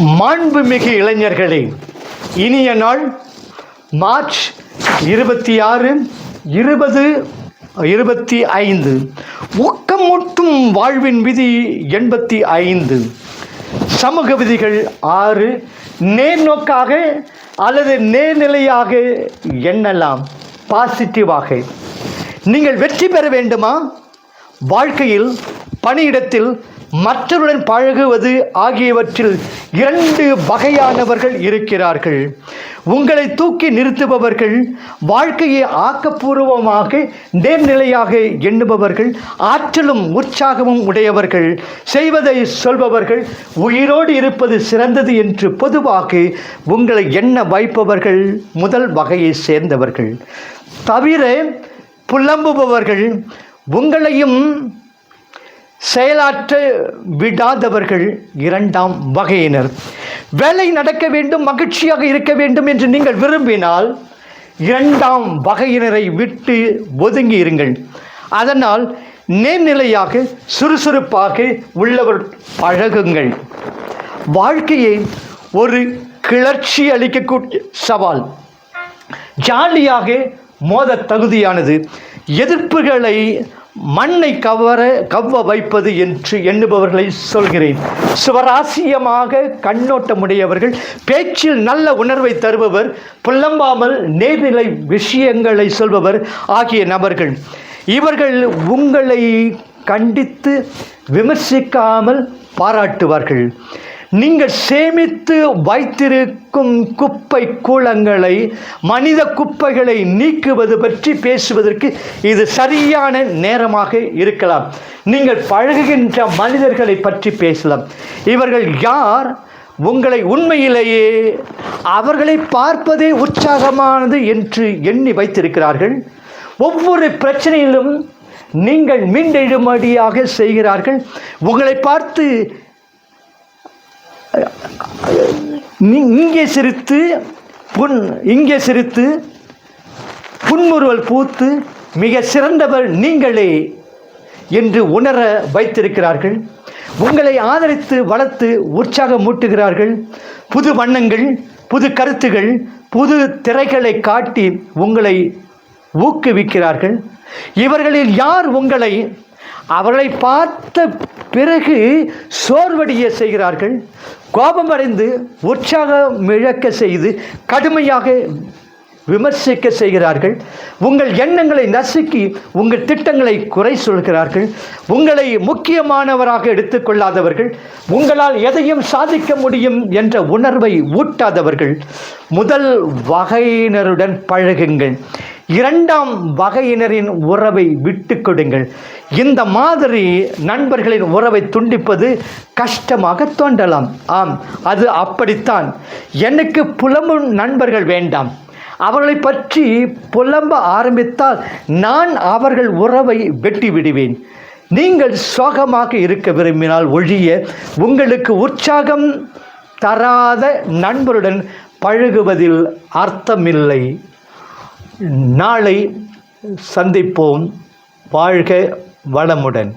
மாண்புமிகு இளைஞர்களே, இனிய நாள் மார்ச் 26, 2025. ஊக்கமூட்டும் வாழ்வின் விதி 85. சமூக விதிகள் 6. நேர்நோக்காக அல்லது நேர்நிலையாக எண்ணலாம். பாசிட்டிவாக. நீங்கள் வெற்றி பெற வேண்டுமா? வாழ்க்கையில், பணியிடத்தில், மற்றவருடன் பழகுவது ஆகியவற்றில் 2 வகையானவர்கள் இருக்கிறார்கள். உங்களை தூக்கி நிறுத்துபவர்கள், வாழ்க்கையை ஆக்கப்பூர்வமாக நேர்நிலையாக எண்ணுபவர்கள், ஆற்றலும் உற்சாகமும் உடையவர்கள், செய்வதை சொல்பவர்கள், உயிரோடு இருப்பது சிறந்தது என்று பொதுவாக உங்களை எண்ண வைப்பவர்கள் முதல் வகையை சேர்ந்தவர்கள். தவிர புலம்புபவர்கள், உங்களையும் செயலாற்ற விடாதவர்கள் 2ஆம் வகையினர். வேலை நடக்க வேண்டும், மகிழ்ச்சியாக இருக்க வேண்டும் என்று நீங்கள் விரும்பினால் 2ஆம் வகையினரை விட்டு ஒதுங்கி இருங்கள். அதனால் நேர்நிலையாக சுறுசுறுப்பாக உள்ளவர் பழகுங்கள். வாழ்க்கையை ஒரு கிளர்ச்சி அளிக்கக்கூடிய சவால். ஜாலியாக மோத தகுதியானது. எதிர்ப்புகளை மண்ணை கவ்வ வைப்பது என்று எண்ணுபவர்களை சொல்கிறேன். சுவராசியமாக கண்ணோட்டமுடையவர்கள், பேச்சில் நல்ல உணர்வை தருபவர், புலம்பாமல் நேர்நிலை விஷயங்களை சொல்பவர் ஆகிய நபர்கள். இவர்கள் உங்களை கண்டித்து விமர்சிக்காமல் பாராட்டுவார்கள். நீங்கள் சேமித்து வைத்திருக்கும் குப்பை கூளங்களை, மனித குப்பைகளை நீக்குவது பற்றி பேசுவதற்கு இது சரியான நேரமாக இருக்கலாம். நீங்கள் பழகுகின்ற மனிதர்களை பற்றி பேசலாம். இவர்கள் யார்? உங்களை உண்மையிலேயே அவர்களை பார்ப்பதே உற்சாகமானது என்று எண்ணி வைத்திருக்கிறார்கள். ஒவ்வொரு பிரச்சனையிலும் நீங்கள் மீண்டெழும்படியாக செய்கிறார்கள். உங்களை பார்த்து இங்கே சிரித்து புன்முறுவல் பூத்து மிக சிறந்தவர் நீங்களே என்று உணர வைத்திருக்கிறார்கள். உங்களை ஆதரித்து வளர்த்து உற்சாகமூட்டுகிறார்கள். புது வண்ணங்கள், புது கருத்துகள், புது திரைகளை காட்டி உங்களை ஊக்குவிக்கிறார்கள். இவர்களில் யார் அவர்களை பார்த்த பிறகு சோர்வடைய செய்கிறார்கள்? கோபமடைந்து உற்சாகம் இழக்க செய்து கடுமையாக விமர்சிக்க செய்கிறார்கள். உங்கள் எண்ணங்களை நசுக்கி உங்கள் திட்டங்களை குறை சொல்கிறார்கள். உங்களை முக்கியமானவராக எடுத்துக்கொள்ளாதவர்கள், உங்களால் எதையும் சாதிக்க முடியும் என்ற உணர்வை ஊட்டாதவர்கள். முதல் வகையினருடன் பழகுங்கள். 2ஆம் வகையினரின் உறவை விட்டு கொடுங்கள். இந்த மாதிரி நண்பர்களின் உறவை துண்டிப்பது கஷ்டமாக தோன்றலாம். ஆம், அது அப்படித்தான். எனக்கு புலம்பும் நண்பர்கள் வேண்டாம். அவர்களை பற்றி புலம்ப ஆரம்பித்தால் நான் அவர்கள் உறவை வெட்டி விடுவேன். நீங்கள் சோகமாக இருக்க விரும்பினால் ஒழிய உங்களுக்கு உற்சாகம் தராத நண்பருடன் பழகுவதில் அர்த்தமில்லை. நாளை சந்திப்போம். வாழ்க வளமுடன்.